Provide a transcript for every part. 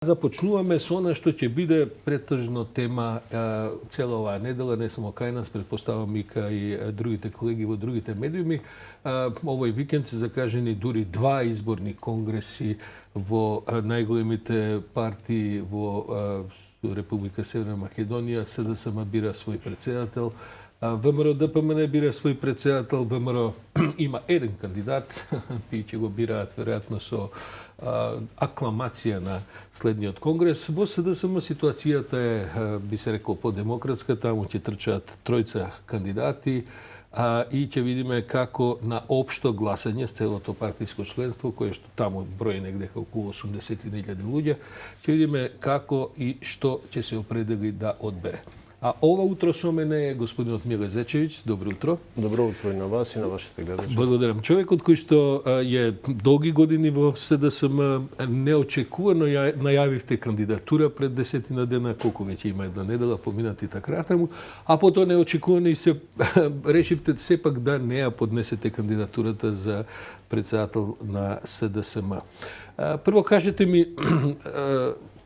Започнуваме со она што ќе биде претежно тема цела оваа недела, не само кај нас, предпоставам и кај другите колеги во другите медиуми. Овој викенд се закажени дури два изборни конгреси во најголемите партии во Република Северна Македонија. СДСМ бира свој председател, ВМРО ДПМН бира свој председател, ВМРО има еден кандидат и ќе го бираат веројатно со акламација на следниот конгрес. Во СДСМ ситуацијата е, би се рекол, подемократска, таму ќе трчаат тројца кандидати и ќе видиме како на општо гласање с целото партиско членство, кое што таму брои негде околу 80.000 луѓе, ќе видиме како и што ќе се определи да одбере. А ова утро со мене е господинот Миле Зечевиќ. Добро утро. Добро утро и на вас и на вашите гледачи. Благодарам. Човекот кој што е долги години во СДСМ, неочекувано најавивте кандидатура пред 10 дена, колку веќе има една недела поминати кратаму, а потоа неочекувано и се решивте сепак да не ја поднесете кандидатурата за председател на СДСМ. Прво кажете ми,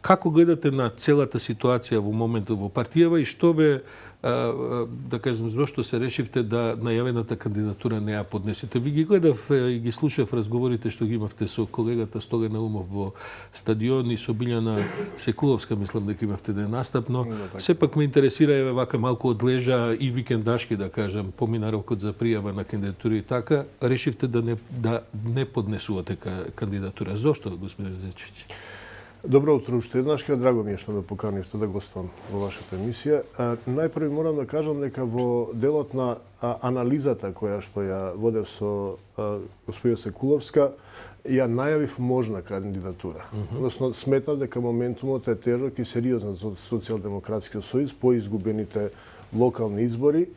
како гледате на целата ситуација во моментот во партијава и што ве, да кажем, зошто се решивте да најавената кандидатура не ја поднесете? Ви ги гледав и ги слушав разговорите што ги имавте со колегата Стоге Наумов во стадион и со Билјана Секуловска, мислам дека имавте да настап, но сепак ме интересира, еве вака малку одлежа и викендашки, да кажем, помина рокот за пријава на кандидатури и така, решивте да не поднесувате кандидатура. Зошто, господин Зечевиќ? Добро утро уште еднаш, драго ми е што ме поканивте да гостувам во вашата емисија. Најпрви морам да кажам дека во делот на анализата која што ја водев со господја Секуловска, ја најавив можна кандидатура. Односно, сметав дека моментумот е тежок и сериозен за Социјалдемократскиот сојуз по изгубените локални избори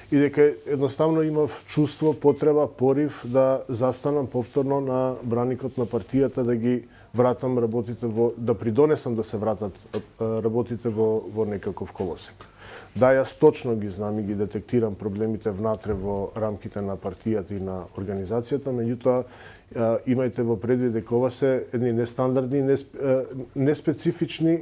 и дека едноставно имав чувство, потреба, порив да застанам повторно на браникот на партијата, да ги вратам работите да придонесам да се вратат работите во некаков колосек. Да, јас точно ги знам и ги детектирам проблемите внатре во рамките на партијата и на организацијата, меѓутоа имајте во предвид дека ова се едни нестандардни, неспецифични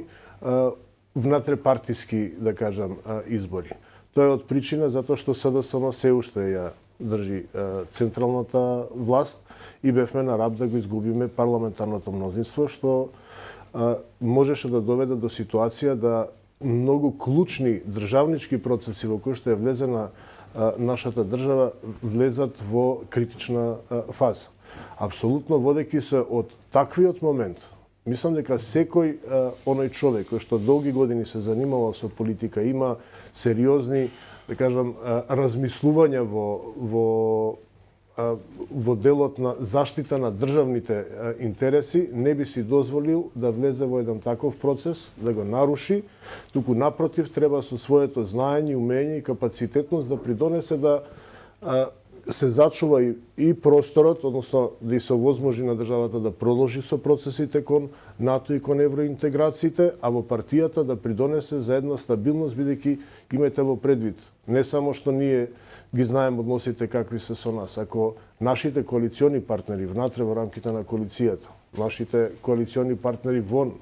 внатре партиски, да кажам, избори. Тоа е од причина затоа што СДСМ се уште ја држи централната власт и бевме на раб да го изгубиме парламентарното мнозинство, што можеше да доведе до ситуација да многу клучни државнички процеси во кои што е влезена нашата држава влезат во критична фаза. Апсолутно водејќи се од таквиот момент, мислам дека секој оној човек кој што долги години се занимава со политика, има сериозни, да кажам, размислувања во делот на заштита на државните интереси, не би си дозволил да влезе во еден таков процес, да го наруши, туку напротив треба со своето знаење, умење и капацитетност да придонесе да се зачува и просторот, односно да се овозможи на државата да продолжи со процесите кон НАТО и кон евроинтеграциите, а во партијата да придонесе за една стабилност, бидејќи имајте во предвид не само што ние ги знаем односите какви се со нас, ако нашите коалициони партнери внатре во рамките на коалицијата, нашите коалициони партнери вон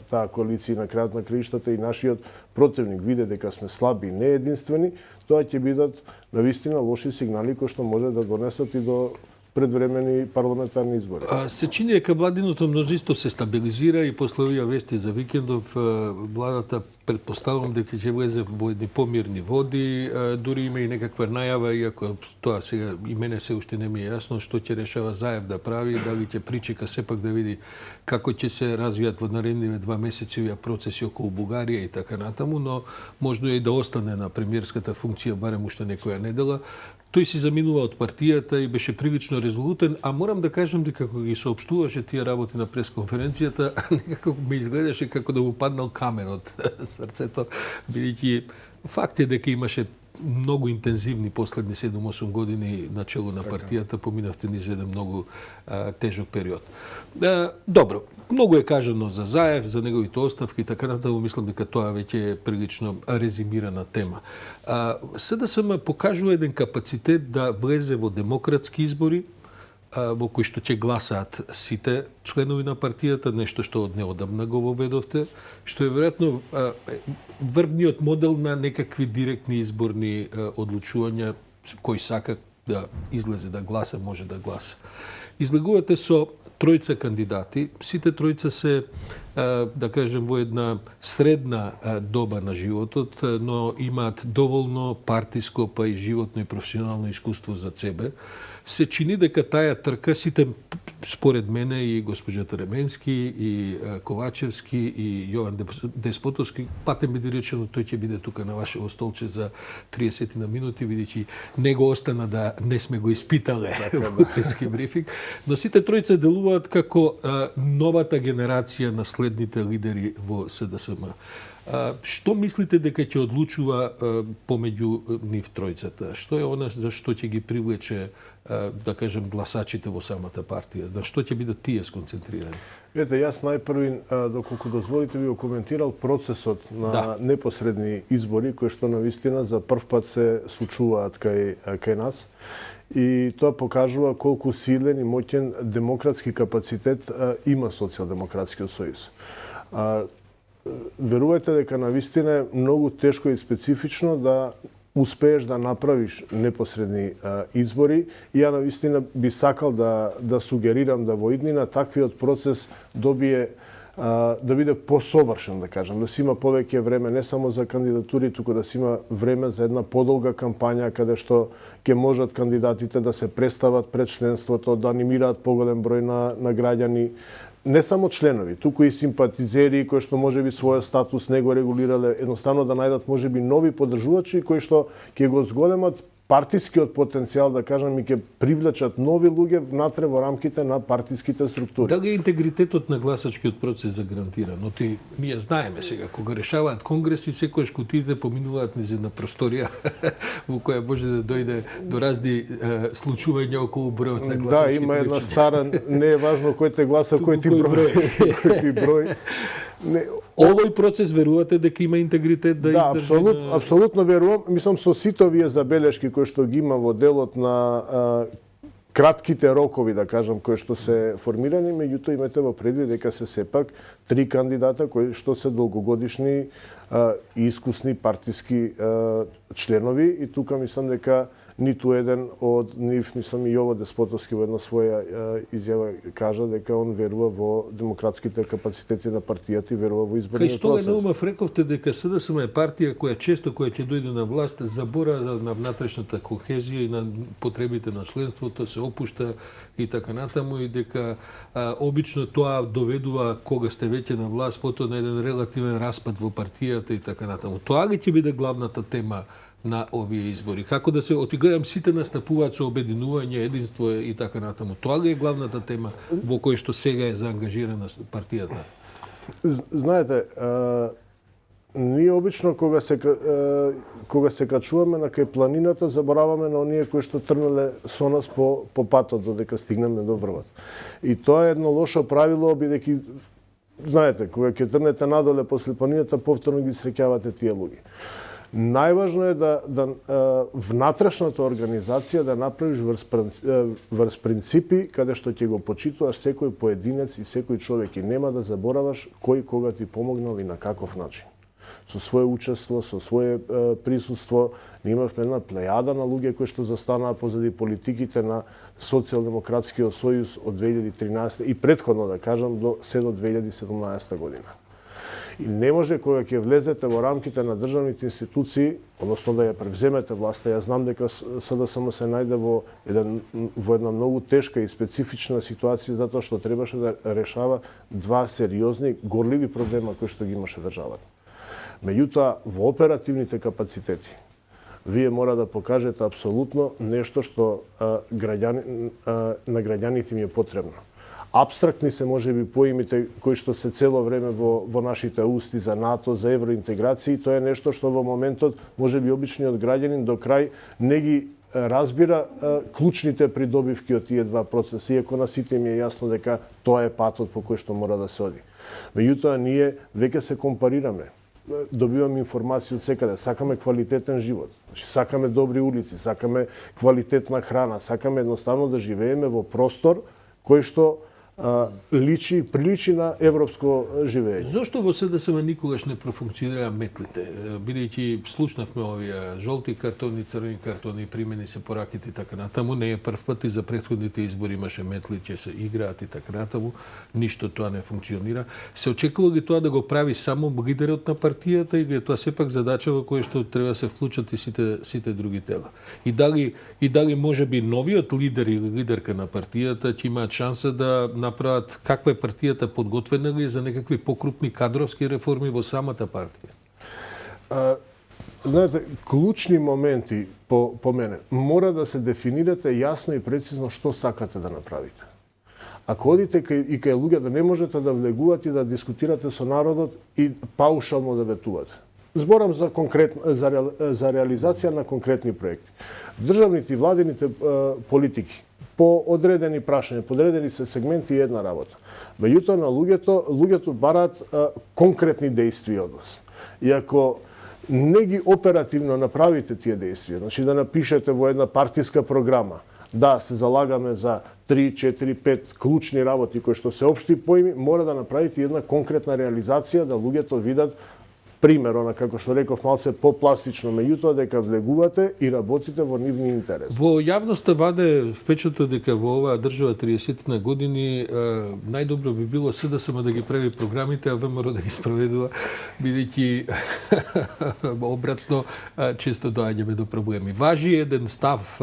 таа коалиција на крајот на краиштата и нашиот противник виде дека сме слаби и не единствени, тоа ќе бидат навистина лоши сигнали кои што може да донесат и до предвремени парламентарни избори. Се чини дека владиното мнозинство се стабилизира и после овие вести за викендов владата предпоставувам дека ќе влезе во едни помирни води, дури има и некаква најава, иако тоа сега и мене се уште не ми е јасно што ќе решава Заев да прави, дали ќе причека сепак да види како ќе се развијат во наредниве 2 месеци овие процеси околу Бугарија и така натаму, но можно и да остане на премиерската функција барем уште некоја недела. Тој си заминува од партијата и беше прилично резолутен, а морам да кажам дека кога ги соопштуваше тие работи на пресконференцијата, некако ме изгледаше како да му паднал камен од срцето, бидејќи факт е дека имаше многу интензивни последни 7-8 години на чело на партијата, поминавте низ еден многу тежок период. Добро, многу е кажано за Заев, за неговите оставки и така натаму, мислам дека тоа веќе е прилично резимирана тема. СДСМ покажува еден капацитет да влезе во демократски избори, во кој што ќе гласаат сите членови на партијата, нешто што од неодамна го воведовте, што е веројатно врвниот модел на некакви директни изборни одлучувања, кој сака да излезе да гласа, може да гласа. Излегувате со тројца кандидати, сите тројца се, да кажем, во една средна доба на животот, но имаат доволно партиско, па и животно и професионално искуство за себе. Се чини дека таа трка, сите, според мене, и госпожа Таременски, и Ковачевски, и Јован Деспотовски, патем биде речено, тој ќе биде тука на вашето столче за 30 на минути, бидејќи не го остана да не сме го испитале во пески брифинг. Но сите тројца делуваат како новата генерација на следните лидери во СДСМ. Што мислите дека ќе одлучува помеѓу нив тројцата? Што е она за што ќе ги привлече, да кажем, гласачите во самата партија? На што ќе бидат тие сконцентрирани? Ете, јас најпрви, доколку дозволите, би го коментирал процесот на непосредни избори, кои што навистина за прв пат се случуваат кај нас. И тоа покажува колку силен и моќен демократски капацитет има Социјалдемократскиот сојуз. Верувајте дека навистина е многу тешко и специфично да успееш да направиш непосредни избори, и ја навистина би сакал да сугерирам да во иднина таквиот процес добие да биде посовршен, да кажам, да си има повеќе време не само за кандидатури, туку да си има време за една подолга кампања каде што ќе можат кандидатите да се представат пред членството, да анимираат поголем број на граѓани, не само членови, туку и симпатизери кои што можеби својот статус не го регулирале, едноставно да најдат можеби нови поддржувачи кои што ќе го зголемат партискиот потенцијал, да кажам, и ќе привлечат нови луѓе внатре во рамките на партиските структури. Дали интегритетот на гласачкиот процес загарантиран? Оти ние знаеме сега, кога решаваат конгреси, секојаш кутиите поминуваат низ една просторија во која може да дојде до разни случувања околу бројот на гласачките. Да, има една стара, не е важно кој те гласа, кој ти број. Не, овој процес верувате дека има интегритет да издржи? Да, апсолутно верувам. Мислам, со сите овие забелешки кои што ги има во делот на кратките рокови, да кажам, кои што се формирани, меѓутоа имате во предвид дека се сепак 3 кандидата кои што се долгогодишни и искусни партиски членови, и тука мислам дека ниту еден од нив, мислам и Јово Деспотовски во една своја изјава кажа дека он верува во демократските капацитети на партијата и верува во изборниот процес. Кај што на ума рековте дека СДСМ е партија која често која ќе дојде на власт забора на внатрешната кохезија и на потребите на членството, се опушта и така натаму, и дека обично тоа доведува кога сте веќе на власт потоа на еден релативен распад во партијата и така натаму. Тоа ли ќе биде главната тема на овие избори? Како да се отигледам, сите настапуваат со обединување, единство и така натаму. Тоа ли е главната тема во која што сега е заангажирана партијата? Знаете, ние обично кога се качуваме на кај планината, забораваме на оние кои што трнале со нас по патот додека стигнеме до врвот. И тоа е едно лошо правило, бидејќи знаете, кога ќе трнете надоле после планината, повторно ги среќавате тие луѓе. Најважно е да внатрешната организација да направиш врз принципи каде што ќе го почитуваш секој поединец и секој човек и нема да забораваш кој кога ти помогнал и на каков начин. Со свое учество, со свое присуство, ние имавме една плејада на луѓе кои што застанаа позади политиките на Социјалдемократскиот сојуз од 2013 и претходно, да кажам, до 2017 година. И не може кога ќе влезете во рамките на државните институции, односно да ја превземете власта, ја знам дека СДСМ се најде во една многу тешка и специфична ситуација затоа што требаше да решава два сериозни, горливи проблема кои што ги имаше државата. Меѓутоа, во оперативните капацитети, вие мора да покажете апсолутно нешто што на граѓаните ми е потребно. Абстрактни се можеби поимите кои што се цело време во нашите усти за НАТО, за евроинтеграција, тоа е нешто што во моментот можеби обичниот граѓанин до крај не ги разбира клучните придобивки од тие два процеса, иако на сите ми е јасно дека тоа е патот по кој што мора да се оди. Меѓутоа ние веќе се компарираме. добиваме информации од секаде. Сакаме квалитетен живот. Значи, сакаме добри улици, сакаме квалитетна храна, сакаме едноставно да живееме во простор кој што приличи на европско живење. Зошто во СДСМ никогаш не профункционира метлите? Бидејќи слушнавме овие жолти картони, црвени картони, примени се пораките и така натаму, не е прв пат и за претходните избори имаше метли, ќе се играат и така натаму, ништо тоа не функционира. Се очекува ги тоа да го прави само лидерот на партијата и е тоа сепак задача во која што треба да се вклучат и сите други тела. И дали можеби новиот лидер или лидерка на партијата ќе имаат шанса да направат каква е партијата подготвена ли за некакви покрупни кадровски реформи во самата партија? Знаете, клучни моменти по мене мора да се дефинирате јасно и прецизно што сакате да направите. Ако одите и кај луѓе да не можете да влегувате и да дискутирате со народот и паушално да ветувате. Зборам за реализација на конкретни проекти. Државните и владините политики по одредени прашања, по одредени се сегменти и една работа. Меѓутоа на луѓето бараат конкретни действија од вас. И ако не ги оперативно направите тие действија, значи да напишете во една партиска програма, да се залагаме за 3, 4, 5 клучни работи кои што се општи поими, мора да направите една конкретна реализација да луѓето видат пример, како што реков, малце попластично, меѓутоа дека влегувате и работите во нивни интерес. Во јавноста ваде впечаток дека во оваа држава 30 на години најдобро би било СДСМ да ги прави програмите, а ВМРО да ги спроведува, бидејќи обратно често доаѓаме до проблеми. Важи еден став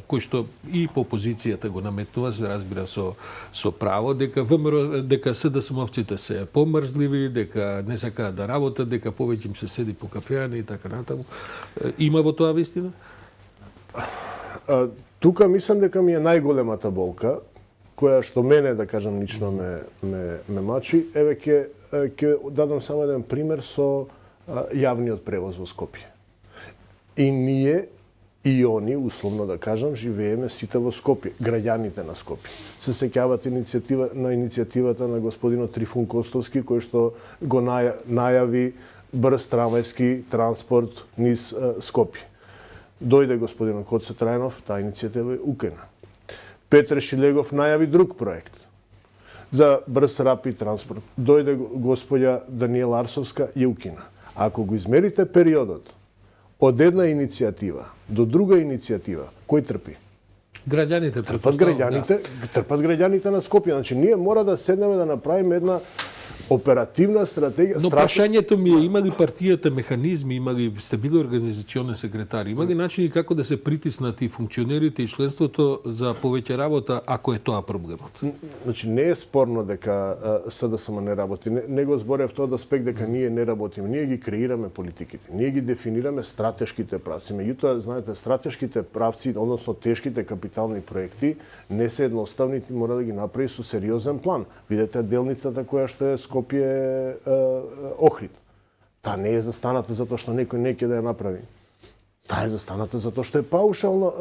кој што и по опозицијата го наметнува, се разбира со право, дека ВМРО, дека СДСМовците се помрзливи, дека не сакаат да работат, дека повеќе им се седи по кафеани и така натаму. Има во тоа вистина? Тука мислам дека ми е најголемата болка, која што мене, да кажам, лично ме мачи. Еве ќе дадам само еден пример со јавниот превоз во Скопје. И ние и они, условно да кажам, живееме сите во Скопје, граѓаните на Скопје. Се сеќавате на иницијативата на господинот Трифун Костовски, кој што го најави брз трамвајски транспорт низ Скопје. Дојде господинот Коце Трајнов, таа иницијатива е укина. Петре Шилегов најави друг проект за брз рапид транспорт. Дојде господја Даниела Арсовска, ја укина. Ако го измерите периодот од една иницијатива до друга иницијатива, кој трпи? Граѓаните трпат граѓаните на Скопје. Значи ние мора да седнеме да направиме една оперативна стратегија. Но прашањето ми е, има ли партијата механизми, има ли сте били организационен секретар, има ли начини како да се притиснат и функционерите и членството за повеќе работа, ако е тоа проблемот? Значи не е спорно дека СДСМ не работи. Не го зборев тоа да аспект дека ние не работиме. Ние ги креираме политиките. Ние ги дефинираме стратешките правци. Меѓутоа, знаете, стратешките правци, односно тешките капитални проекти, не се едноставни, мора да ги направи со сериозен план. Видете делницата која што е Скопје Охрид. Таа не е застаната затоа што некој не ќе да ја направи. Таа е застаната затоа што е паушално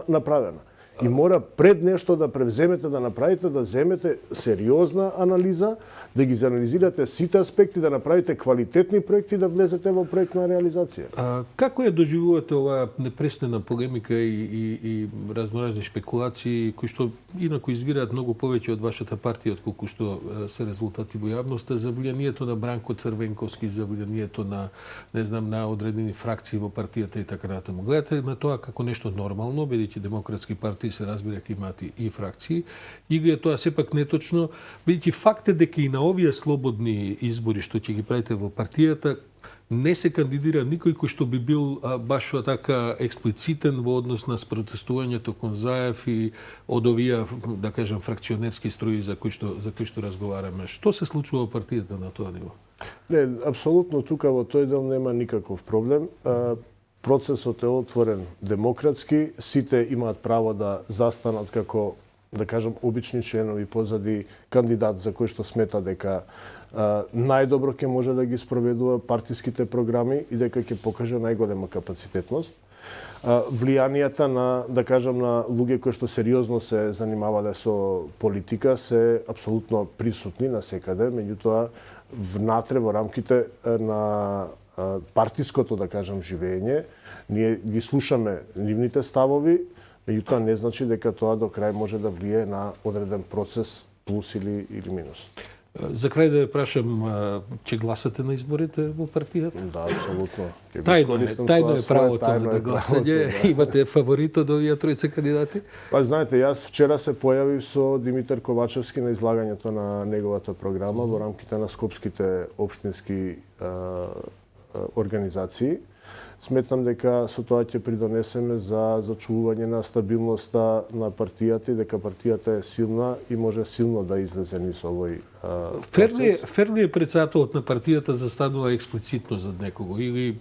направена. И мора пред нешто да превземете, да направите, да земете сериозна анализа, да ги анализирате сите аспекти, да направите квалитетни проекти, да влезете во проектна реализација. Како ја доживувате оваа непрестанна полемика и разноразни шпекулации, кои што инаку извираат многу повеќе од вашата партија, отколку што се резултати во јавноста, за влијанието на Бранко Црвенковски, за влијанието на, не знам, на одредени фракции во партијата и така натаму. Гледате на тоа како нешто нормално, бидејќи демократски партии се разбира дека имаат и фракции, или е тоа сепак неточно, бидејќи факт е дека и на овие слободни избори што ќе ги правите во партијата, не се кандидира никој кој што би бил баш така експлицитен во однос на спротестувањето кон Заев и од овие, да кажем, фракционерски струи за кои што разговараме. Што се случува во партијата на тоа ниво? Не, апсолутно тука во тој дел нема никаков проблем. Процесот е отворен демократски, сите имаат право да застанат како, да кажам, обични членови позади кандидат за кој што смета дека најдобро ќе може да ги спроведува партиските програми и дека ќе покаже најголема капацитетност. Влијанијата на, да кажам, на луѓе кои што сериозно се занимавале со политика се апсолутно присутни на секаде, меѓутоа внатре во рамките на партиското, да кажам, живење. Ние ги слушаме нивните ставови, меѓутоа не значи дека тоа до крај може да влие на одреден процес плюс или минус. За крај да ја прашам, ќе гласате на изборите во партијата? Да, апсолутно. Тајно е правото на гласање. Имате фаворит од овие тројца кандидати? Па знаете, јас вчера се појавив со Димитар Ковачевски на излагањето на неговата програма во рамките на скопските општински организации. Сметнам дека со тоа ќе придонесеме за зачувување на стабилноста на партијата и дека партијата е силна и може силно да излезе низ овој процес. Фер ли е председателот на партијата застанува експлицитно зад некого? Или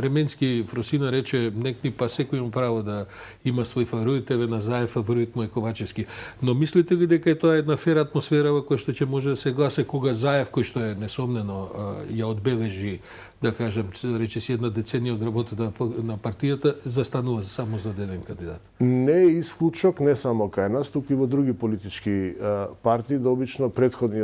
Ременски Фросина рече, некни па секој има право да има свој фаворит, еве на Заев фаворит му е Ковачевски. Но мислите ли дека е тоа една фер атмосфера во која што ќе може да се гласа кога Заев, кој што е несомнено ја одбележи, да кажем, рече си една деценија од работата на партијата, застанува само за еден кандидат? Не е исклучок не само кај нас, туку и во други политички партии, да обично претходниот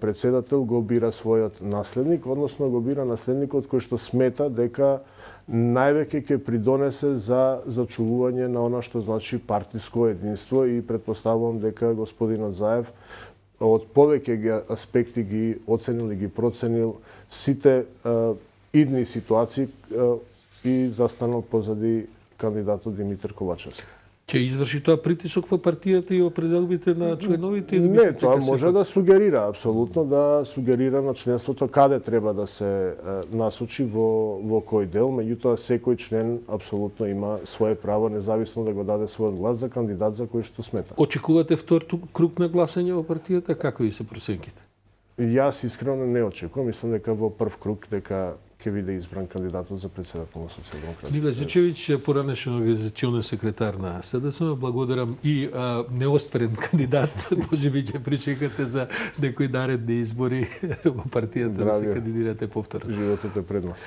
председател го бира својот наследник, односно го бира наследникот кој што смета дека највеќе ќе придонесе за зачувување на она што значи партиско единство и претпоставувам дека господинот Заев од повеќе аспекти ги оценил и ги проценил сите идни ситуации и застанал позади кандидатот Димитар Ковачевски. Ќе изврши тоа притисок во партијата и определбите на членовите? Не, тоа може да сугерира, апсолутно да сугерира на членството каде треба да се насочи во кој дел, меѓутоа секој член апсолутно има свое право независно да го даде својот глас за кандидат за кој што смета. Очекувате втор круг на гласање во партијата? Какви се проценките? Јас искрено не очекувам, мислам дека во прв круг дека ќе биде избран кандидатот за председател на Социјалдемократскиот Миле Зечевиќ, поранешен организационен секретар на СДСМ, благодарам и неостварен кандидат. Може би ќе причекате за некои наредни избори во партијата да се кандидирате повторно. Животот е пред нас.